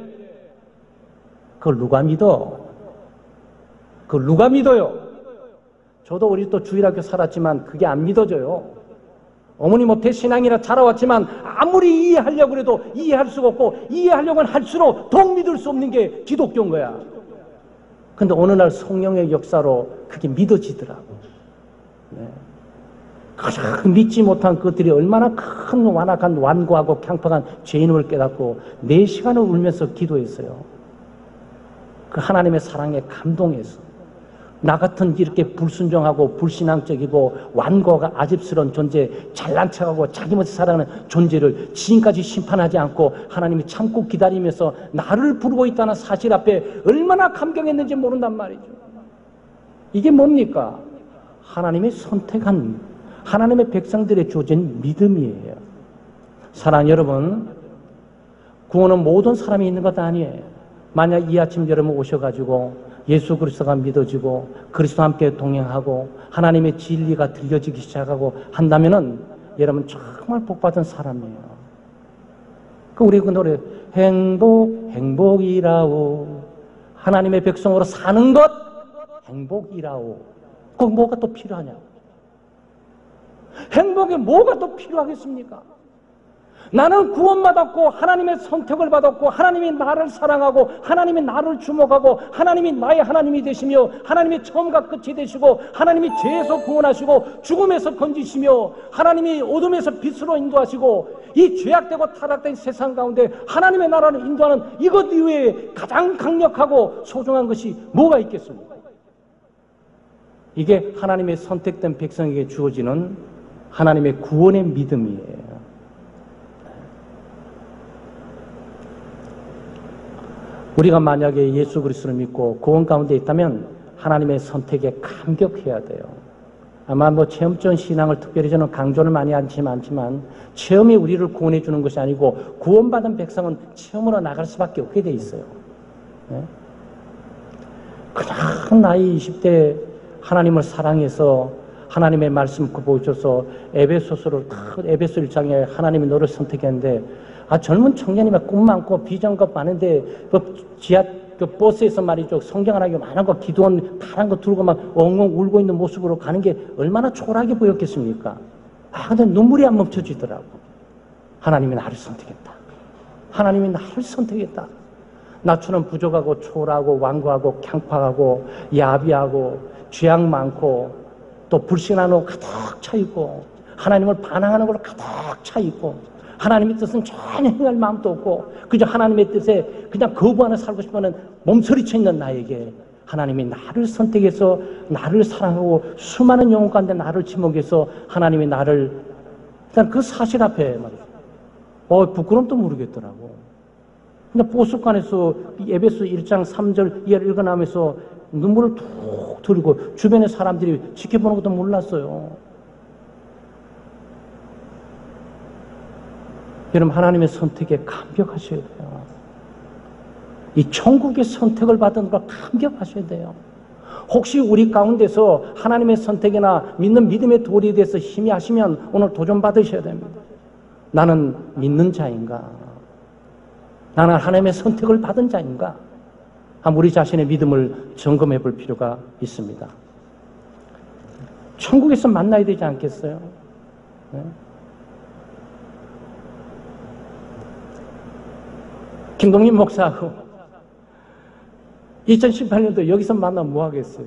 그걸 누가 믿어? 그걸 누가 믿어요? 저도 우리 또 주일학교 살았지만 그게 안 믿어져요. 어머니 못해 신앙이라 자라왔지만 아무리 이해하려고 해도 이해할 수가 없고 이해하려고 할수록 더욱 믿을 수 없는 게 기독교인 거야. 근데 어느 날 성령의 역사로 그게 믿어지더라고. 네. 가장 믿지 못한 것들이 얼마나 큰 완악한 완고하고 강팍한 죄인임을 깨닫고 4시간을 울면서 기도했어요. 그 하나님의 사랑에 감동해서 나 같은 이렇게 불순종하고 불신앙적이고 완고가 아집스러운 존재, 잘난 척하고 자기 멋에 살아가는 존재를 지금까지 심판하지 않고 하나님이 참고 기다리면서 나를 부르고 있다는 사실 앞에 얼마나 감격했는지 모른단 말이죠. 이게 뭡니까? 하나님의 선택한 하나님의 백성들의 주어진 믿음이에요. 사랑하는 여러분, 구원은 모든 사람이 있는 것 아니에요. 만약 이 아침 여러분 오셔가지고 예수 그리스도가 믿어지고 그리스도와 함께 동행하고 하나님의 진리가 들려지기 시작하고 한다면은 여러분 정말 복받은 사람이에요. 우리 그 노래 행복이라오 하나님의 백성으로 사는 것 행복이라오. 그 뭐가 또 필요하냐고. 행복에 뭐가 또 필요하겠습니까? 나는 구원받았고 하나님의 선택을 받았고 하나님이 나를 사랑하고 하나님이 나를 주목하고 하나님이 나의 하나님이 되시며 하나님이 처음과 끝이 되시고 하나님이 죄에서 구원하시고 죽음에서 건지시며 하나님이 어둠에서 빛으로 인도하시고 이 죄악되고 타락된 세상 가운데 하나님의 나라를 인도하는 이것 이외에 가장 강력하고 소중한 것이 뭐가 있겠습니까? 이게 하나님의 선택된 백성에게 주어지는 하나님의 구원의 믿음이에요. 우리가 만약에 예수 그리스도를 믿고 구원 가운데 있다면 하나님의 선택에 감격해야 돼요. 아마 체험적 신앙을 특별히 저는 강조를 많이 하지만 체험이 우리를 구원해 주는 것이 아니고 구원받은 백성은 체험으로 나갈 수밖에 없게 돼 있어요. 네? 그냥 나이 20대 하나님을 사랑해서 하나님의 말씀 보여줘서 에베소서를 에베소 1장에 하나님이 너를 선택했는데 젊은 청년이면 꿈 많고 비전가 많은데 그 버스에서 말이죠 성경 하나 많은 거 기도원 파란 거 들고 막 엉엉 울고 있는 모습으로 가는 게 얼마나 초라하게 보였겠습니까? 근데 눈물이 안 멈춰지더라고. 하나님이 나를 선택했다. 하나님이 나를 선택했다. 나처럼 부족하고 초라하고 완고하고 강팍하고 야비하고 죄악 많고 또 불신하는 거 가득 차있고 하나님을 반항하는 걸로 가득 차있고 하나님의 뜻은 전혀 행할 마음도 없고 그저 하나님의 뜻에 그냥 거부하는 살고 싶어하는 몸서리쳐 있는 나에게 하나님이 나를 선택해서 나를 사랑하고 수많은 영혼 가운데 나를 지목해서 하나님이 나를 일단 그 사실 앞에 말이죠. 부끄럼도 모르겠더라고. 그냥 보습관에서 에베소 1장 3절 이하를 읽어나면서 눈물을 툭 들이고 주변의 사람들이 지켜보는 것도 몰랐어요. 여러분 하나님의 선택에 감격하셔야 돼요. 이 천국의 선택을 받은 걸 감격하셔야 돼요. 혹시 우리 가운데서 하나님의 선택이나 믿는 믿음의 도리에 대해서 희미하시면 오늘 도전 받으셔야 됩니다. 나는 믿는 자인가? 나는 하나님의 선택을 받은 자인가? 우리 자신의 믿음을 점검해 볼 필요가 있습니다. 천국에서 만나야 되지 않겠어요? 네? 김동림 목사하고 2018년도 여기서 만나면 뭐 하겠어요?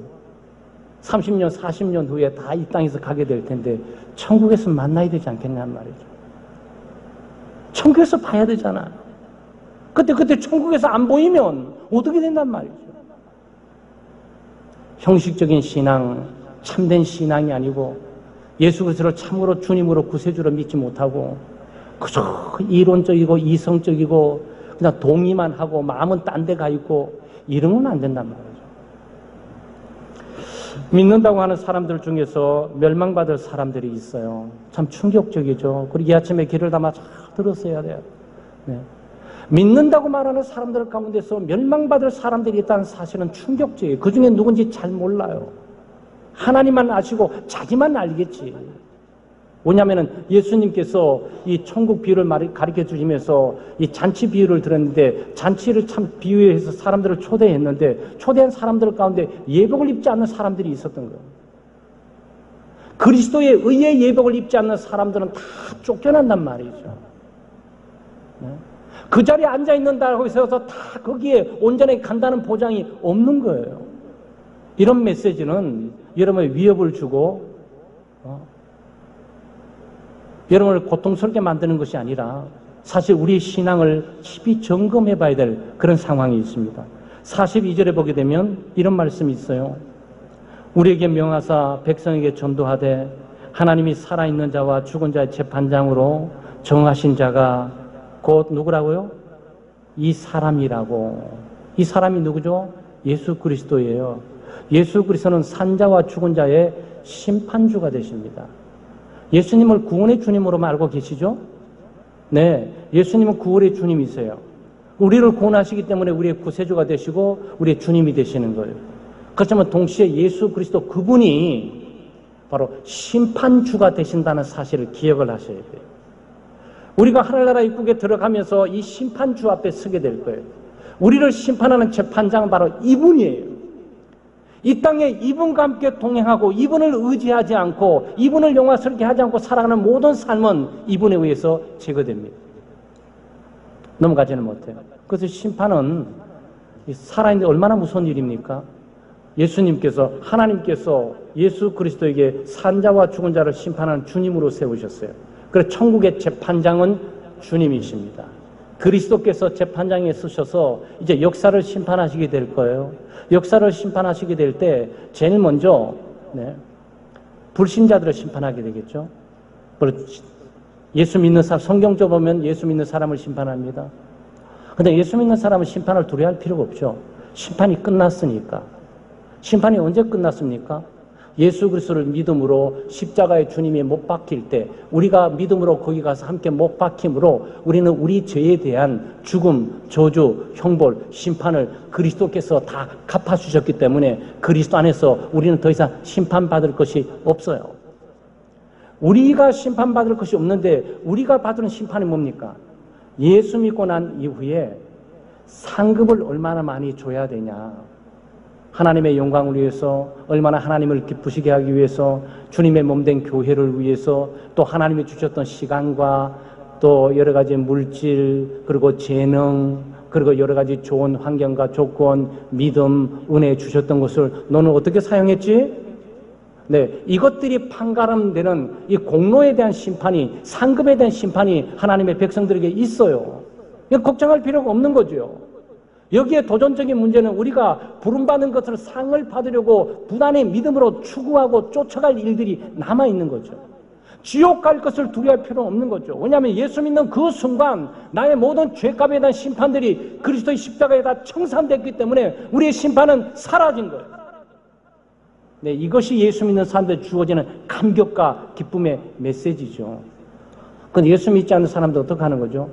30년, 40년 후에 다 이 땅에서 가게 될 텐데 천국에서 만나야 되지 않겠냐는 말이죠. 천국에서 봐야 되잖아. 그때 천국에서 안 보이면 어떻게 된단 말이죠. 형식적인 신앙, 참된 신앙이 아니고 예수 그리스도를 참으로 주님으로 구세주로 믿지 못하고 그저 이론적이고 이성적이고 그냥 동의만 하고 마음은 딴 데 가 있고 이러면 안 된단 말이죠. 믿는다고 하는 사람들 중에서 멸망받을 사람들이 있어요. 참 충격적이죠. 그리고 이 아침에 귀를 담아 잘 들었어야 돼요. 네. 믿는다고 말하는 사람들 가운데서 멸망받을 사람들이 있다는 사실은 충격적이에요. 그 중에 누군지 잘 몰라요. 하나님만 아시고 자기만 알겠지. 뭐냐면은 예수님께서 이 천국 비유를 가르쳐 주시면서 이 잔치 비유를 들었는데, 잔치를 참 비유해서 사람들을 초대했는데, 초대한 사람들 가운데 예복을 입지 않는 사람들이 있었던 거예요. 그리스도의 의의 예복을 입지 않는 사람들은 다 쫓겨난단 말이죠. 그 자리에 앉아 있는다고 해서 다 거기에 온전히 간다는 보장이 없는 거예요. 이런 메시지는 여러분의 위협을 주고 여러분을 고통스럽게 만드는 것이 아니라 사실 우리의 신앙을 깊이 점검해 봐야 될 그런 상황이 있습니다. 42절에 보게 되면 이런 말씀이 있어요. 우리에게 명하사 백성에게 전도하되 하나님이 살아있는 자와 죽은 자의 재판장으로 정하신 자가 곧 누구라고요? 이 사람이라고. 이 사람이 누구죠? 예수 그리스도예요. 예수 그리스도는 산자와 죽은 자의 심판주가 되십니다. 예수님을 구원의 주님으로만 알고 계시죠? 네, 예수님은 구원의 주님이세요. 우리를 구원하시기 때문에 우리의 구세주가 되시고 우리의 주님이 되시는 거예요. 그렇지만 동시에 예수 그리스도 그분이 바로 심판주가 되신다는 사실을 기억을 하셔야 돼요. 우리가 하늘나라 입국에 들어가면서 이 심판주 앞에 서게 될 거예요. 우리를 심판하는 재판장은 바로 이분이에요. 이 땅에 이분과 함께 동행하고 이분을 의지하지 않고 이분을 영화스럽게 하지 않고 살아가는 모든 삶은 이분에 의해서 제거됩니다. 넘어가지는 못해요. 그래서 심판은 살아있는데 얼마나 무서운 일입니까? 예수님께서, 하나님께서 예수 그리스도에게 산자와 죽은 자를 심판하는 주님으로 세우셨어요. 그래서 천국의 재판장은 주님이십니다. 그리스도께서 재판장에 서셔서 이제 역사를 심판하시게 될 거예요. 역사를 심판하시게 될 때 제일 먼저 불신자들을 심판하게 되겠죠. 예수 믿는 사람, 성경적으로 보면 예수 믿는 사람을 심판합니다. 근데 예수 믿는 사람은 심판을 두려워할 필요가 없죠. 심판이 끝났으니까. 심판이 언제 끝났습니까? 예수 그리스도를 믿음으로 십자가의 주님이 못 박힐 때 우리가 믿음으로 거기 가서 함께 못 박힘으로 우리는 우리 죄에 대한 죽음, 저주, 형벌, 심판을 그리스도께서 다 갚아주셨기 때문에 그리스도 안에서 우리는 더 이상 심판받을 것이 없어요. 우리가 심판받을 것이 없는데 우리가 받는 심판이 뭡니까? 예수 믿고 난 이후에 상급을 얼마나 많이 줘야 되냐. 하나님의 영광을 위해서, 얼마나 하나님을 기쁘시게 하기 위해서, 주님의 몸된 교회를 위해서, 또 하나님이 주셨던 시간과 또 여러 가지 물질, 그리고 재능, 그리고 여러 가지 좋은 환경과 조건, 믿음, 은혜 주셨던 것을 너는 어떻게 사용했지? 네, 이것들이 판가름되는 이 공로에 대한 심판이, 상급에 대한 심판이 하나님의 백성들에게 있어요. 걱정할 필요가 없는 거죠. 여기에 도전적인 문제는 우리가 부름받은 것을 상을 받으려고 부단히 믿음으로 추구하고 쫓아갈 일들이 남아있는 거죠. 지옥 갈 것을 두려워할 필요는 없는 거죠. 왜냐하면 예수 믿는 그 순간 나의 모든 죄값에 대한 심판들이 그리스도의 십자가에 다 청산됐기 때문에 우리의 심판은 사라진 거예요. 네, 이것이 예수 믿는 사람들에 주어지는 감격과 기쁨의 메시지죠. 그런데 예수 믿지 않는 사람들 어떻게 하는 거죠?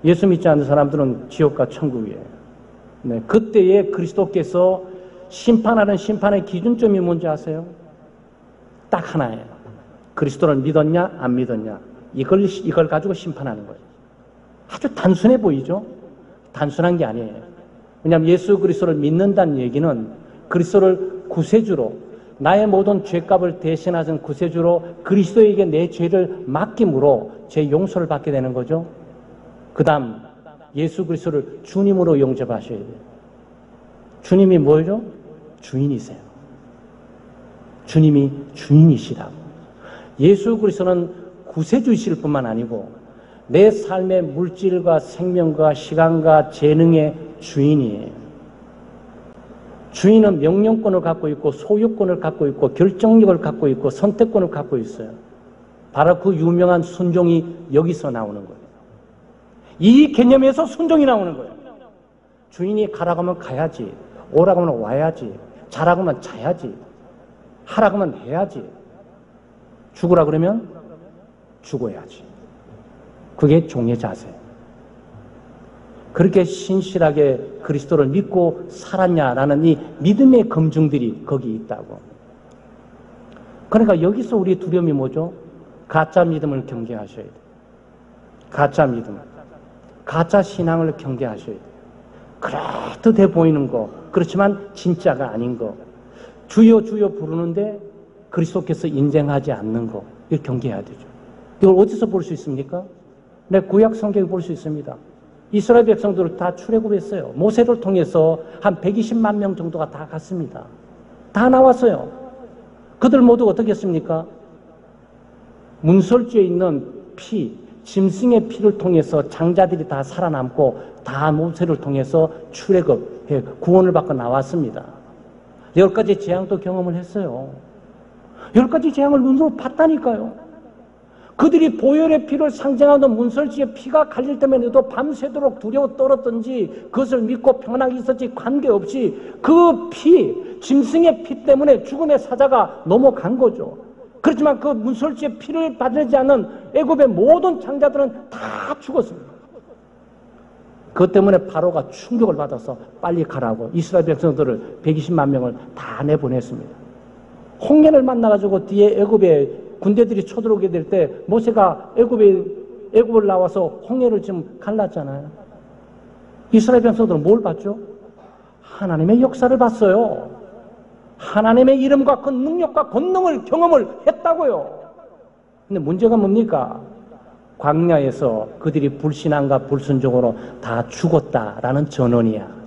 예수 믿지 않는 사람들은 지옥과 천국이에요. 네, 그때에 그리스도께서 심판하는 심판의 기준점이 뭔지 아세요? 딱 하나예요. 그리스도를 믿었냐 안 믿었냐, 이걸 가지고 심판하는 거예요. 아주 단순해 보이죠? 단순한 게 아니에요. 왜냐하면 예수 그리스도를 믿는다는 얘기는 그리스도를 구세주로, 나의 모든 죄값을 대신하신 구세주로 그리스도에게 내 죄를 맡김으로 죄 용서를 받게 되는 거죠. 그 다음 예수 그리스도를 주님으로 영접하셔야 돼요. 주님이 뭐죠? 주인이세요. 주님이 주인이시라고. 예수 그리스도는 구세주이실 뿐만 아니고 내 삶의 물질과 생명과 시간과 재능의 주인이에요. 주인은 명령권을 갖고 있고 소유권을 갖고 있고 결정력을 갖고 있고 선택권을 갖고 있어요. 바로 그 유명한 순종이 여기서 나오는 거예요. 이 개념에서 순종이 나오는 거예요. 주인이 가라고 하면 가야지, 오라고 하면 와야지, 자라고 하면 자야지, 하라고 하면 해야지, 죽으라 그러면 죽어야지. 그게 종의 자세예요. 그렇게 신실하게 그리스도를 믿고 살았냐라는 이 믿음의 검증들이 거기 있다고. 그러니까 여기서 우리의 두려움이 뭐죠? 가짜 믿음을 경계하셔야 돼요. 가짜 믿음, 가짜 신앙을 경계하셔야 돼요. 그럴듯해 보이는 거, 그렇지만 진짜가 아닌 거, 주여 주여 부르는데 그리스도께서 인정하지 않는 거, 이걸 경계해야 되죠. 이걸 어디서 볼 수 있습니까? 네, 구약 성경에 볼 수 있습니다. 이스라엘 백성들을 다 출애굽했어요. 모세를 통해서 한 120만 명 정도가 다 갔습니다. 다 나왔어요. 그들 모두 어떻게 했습니까? 문설주에 있는 피, 짐승의 피를 통해서 장자들이 다 살아남고 다 모세를 통해서 출애굽해 구원을 받고 나왔습니다. 10가지 재앙도 경험을 했어요. 10가지 재앙을 눈으로 봤다니까요. 그들이 보혈의 피를 상징하는 문설주의 피가 갈릴 때만에도 밤새도록 두려워 떨었던지 그것을 믿고 평안하게 있었지 관계없이 그 피, 짐승의 피 때문에 죽음의 사자가 넘어간 거죠. 그렇지만 그 문설주의 피를 받지 않은 애굽의 모든 장자들은 다 죽었습니다. 그것 때문에 바로가 충격을 받아서 빨리 가라고 이스라엘 백성들을 120만 명을 다 내보냈습니다. 홍해를 만나가지고 뒤에 애굽의 군대들이 쳐들어오게 될 때 모세가 애굽을 나와서 홍해를 지금 갈랐잖아요. 이스라엘 백성들은 뭘 봤죠? 하나님의 역사를 봤어요. 하나님의 이름과 그 능력과 권능을 경험을 했다고요. 근데 문제가 뭡니까? 광야에서 그들이 불신앙과 불순종으로 다 죽었다라는 전언이야.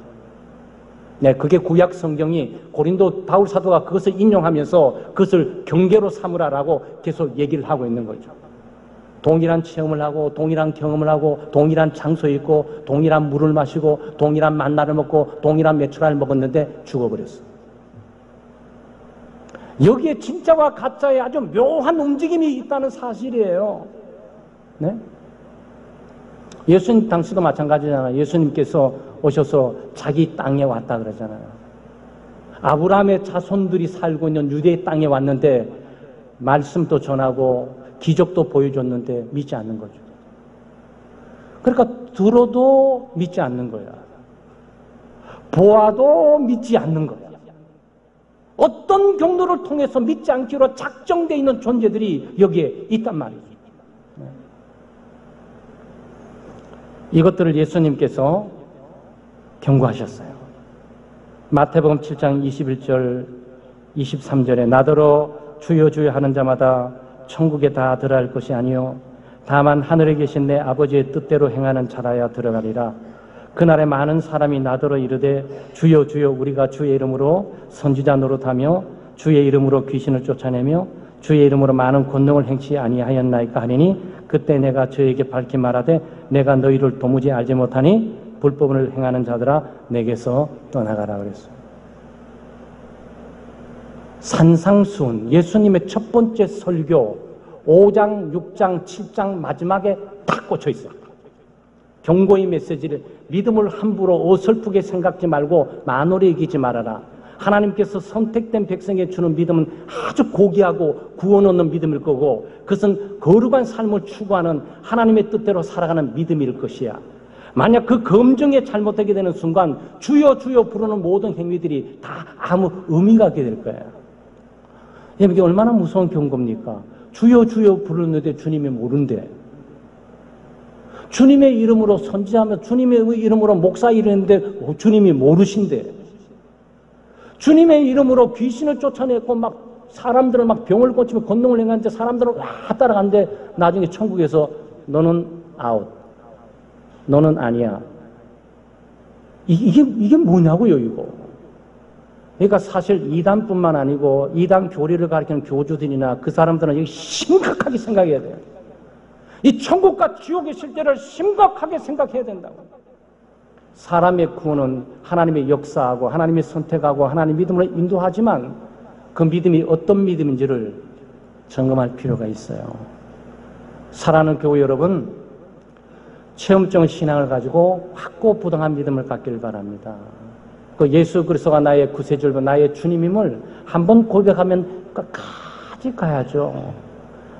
네, 그게 구약 성경이 고린도 바울 사도가 그것을 인용하면서 그것을 경계로 삼으라라고 계속 얘기를 하고 있는 거죠. 동일한 체험을 하고 동일한 경험을 하고 동일한 장소에 있고 동일한 물을 마시고 동일한 만나를 먹고 동일한 메추라를 먹었는데 죽어버렸어. 여기에 진짜와 가짜의 아주 묘한 움직임이 있다는 사실이에요. 네? 예수님 당시도 마찬가지잖아요. 예수님께서 오셔서 자기 땅에 왔다 그러잖아요. 아브라함의 자손들이 살고 있는 유대의 땅에 왔는데 말씀도 전하고 기적도 보여줬는데 믿지 않는 거죠. 그러니까 들어도 믿지 않는 거야. 보아도 믿지 않는 거야. 어떤 경로를 통해서 믿지 않기로 작정되어 있는 존재들이 여기에 있단 말이죠. 이것들을 예수님께서 경고하셨어요. 마태복음 7장 21절 23절에 나더러 주여 주여 하는 자마다 천국에 다 들어갈 것이 아니요 다만 하늘에 계신 내 아버지의 뜻대로 행하는 자라야 들어가리라. 그날에 많은 사람이 나더러 이르되 주여 주여 우리가 주의 이름으로 선지자 노릇하며 주의 이름으로 귀신을 쫓아내며 주의 이름으로 많은 권능을 행치 아니하였나이까 하리니 그때 내가 저에게 밝히 말하되 내가 너희를 도무지 알지 못하니 불법을 행하는 자들아 내게서 떠나가라 그랬어요. 산상수훈 예수님의 첫 번째 설교 5장, 6장, 7장 마지막에 딱 꽂혀 있어요. 경고의 메시지를 믿음을 함부로 어설프게 생각지 말고 만홀히 여기지 말아라. 하나님께서 선택된 백성에게 주는 믿음은 아주 고귀하고 구원 얻는 믿음일 거고 그것은 거룩한 삶을 추구하는 하나님의 뜻대로 살아가는 믿음일 것이야. 만약 그 검증에 잘못되게 되는 순간 주여 주여 부르는 모든 행위들이 다 아무 의미가 없게 될 거야. 이게 얼마나 무서운 경고입니까? 주여 주여 부르는데 주님이 모른대. 주님의 이름으로 선지하며 주님의 이름으로 목사 이랬는데 주님이 모르신대. 주님의 이름으로 귀신을 쫓아내고 막 사람들을 막 병을 고치며 권능을 행하는데 사람들은 와 따라가는데 나중에 천국에서 너는 아웃. 너는 아니야. 이게 뭐냐고요, 이거. 그러니까 사실 이단뿐만 아니고 이단 교리를 가리키는 교주들이나 그 사람들은 이거 심각하게 생각해야 돼요. 이 천국과 지옥의 실제를 심각하게 생각해야 된다고. 사람의 구원은 하나님의 역사하고 하나님의 선택하고 하나님의 믿음으로 인도하지만 그 믿음이 어떤 믿음인지를 점검할 필요가 있어요. 사랑하는 교회 여러분, 체험적 신앙을 가지고 확고부동한 믿음을 갖기를 바랍니다. 그 예수 그리스도가 나의 구세주이고 나의 주님임을 한번 고백하면 끝까지 가야죠.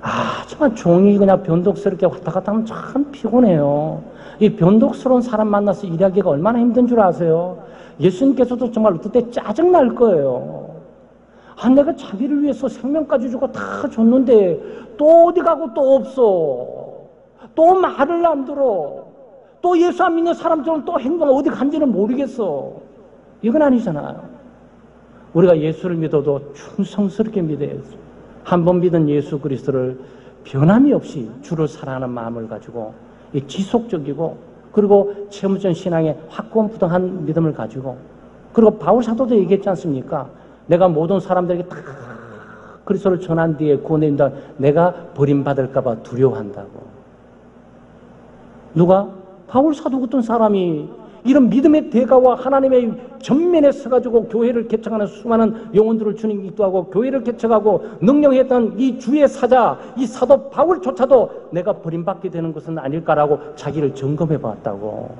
하지만 종이 그냥 변덕스럽게 왔다 갔다 하면 참 피곤해요. 이 변덕스러운 사람 만나서 일하기가 얼마나 힘든 줄 아세요? 예수님께서도 정말 어떨 때 짜증날 거예요. 아, 내가 자기를 위해서 생명까지 주고 다 줬는데 또 어디 가고 또 없어. 또 말을 안 들어. 또 예수 안 믿는 사람들은 또 행동 어디 간지는 모르겠어. 이건 아니잖아요. 우리가 예수를 믿어도 충성스럽게 믿어야죠. 한번 믿은 예수 그리스도를 변함이 없이 주를 사랑하는 마음을 가지고 지속적이고 그리고 체험전 신앙에 확고한 부당한 믿음을 가지고 그리고 바울 사도도 얘기했지 않습니까? 내가 모든 사람들에게 다 그리스도를 전한 뒤에 구원된다. 내가 버림받을까 봐 두려워한다고. 누가? 바울 사도 같은 사람이 이런 믿음의 대가와 하나님의 전면에 서가지고 교회를 개척하는 수많은 영혼들을 주님이 인도하고 교회를 개척하고 능력했던 이 주의 사자, 이 사도 바울조차도 내가 버림받게 되는 것은 아닐까라고 자기를 점검해 봤다고.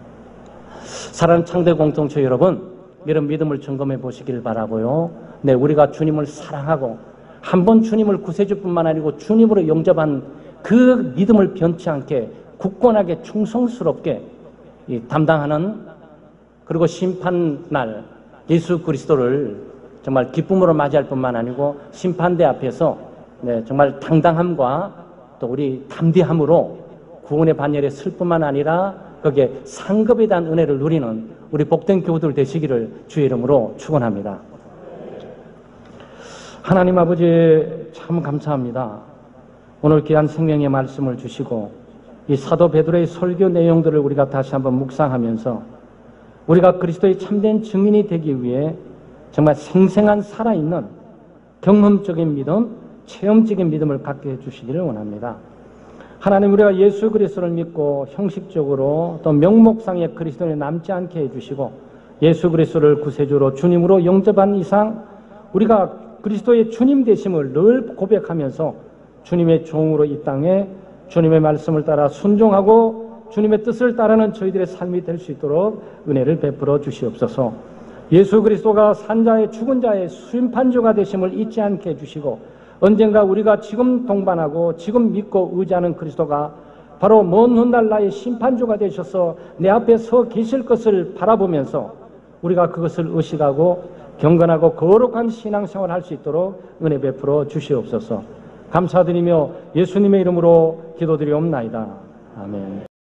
사랑하는 창대 공동체 여러분, 이런 믿음을 점검해 보시길 바라고요. 네, 우리가 주님을 사랑하고 한 번 주님을 구세주뿐만 아니고 주님으로 영접한 그 믿음을 변치 않게 굳건하게 충성스럽게 담당하는 그리고 심판날 예수 그리스도를 정말 기쁨으로 맞이할 뿐만 아니고 심판대 앞에서 정말 당당함과 또 우리 담대함으로 구원의 반열에 설 뿐만 아니라 거기에 상급에 대한 은혜를 누리는 우리 복된 교우들 되시기를 주의 이름으로 축원합니다. 하나님 아버지 참 감사합니다. 오늘 귀한 생명의 말씀을 주시고 이 사도 베드로의 설교 내용들을 우리가 다시 한번 묵상하면서 우리가 그리스도의 참된 증인이 되기 위해 정말 생생한 살아있는 경험적인 믿음, 체험적인 믿음을 갖게 해주시기를 원합니다. 하나님, 우리가 예수 그리스도를 믿고 형식적으로 또 명목상의 그리스도에 남지 않게 해주시고 예수 그리스도를 구세주로 주님으로 영접한 이상 우리가 그리스도의 주님 되심을 늘 고백하면서 주님의 종으로 이 땅에 주님의 말씀을 따라 순종하고 주님의 뜻을 따르는 저희들의 삶이 될 수 있도록 은혜를 베풀어 주시옵소서. 예수 그리스도가 산자의 죽은 자의 심판주가 되심을 잊지 않게 해주시고 언젠가 우리가 지금 동반하고 지금 믿고 의지하는 그리스도가 바로 먼 훗날 나의 심판주가 되셔서 내 앞에 서 계실 것을 바라보면서 우리가 그것을 의식하고 경건하고 거룩한 신앙생활을 할 수 있도록 은혜 베풀어 주시옵소서. 감사드리며 예수님의 이름으로 기도드리옵나이다. 아멘.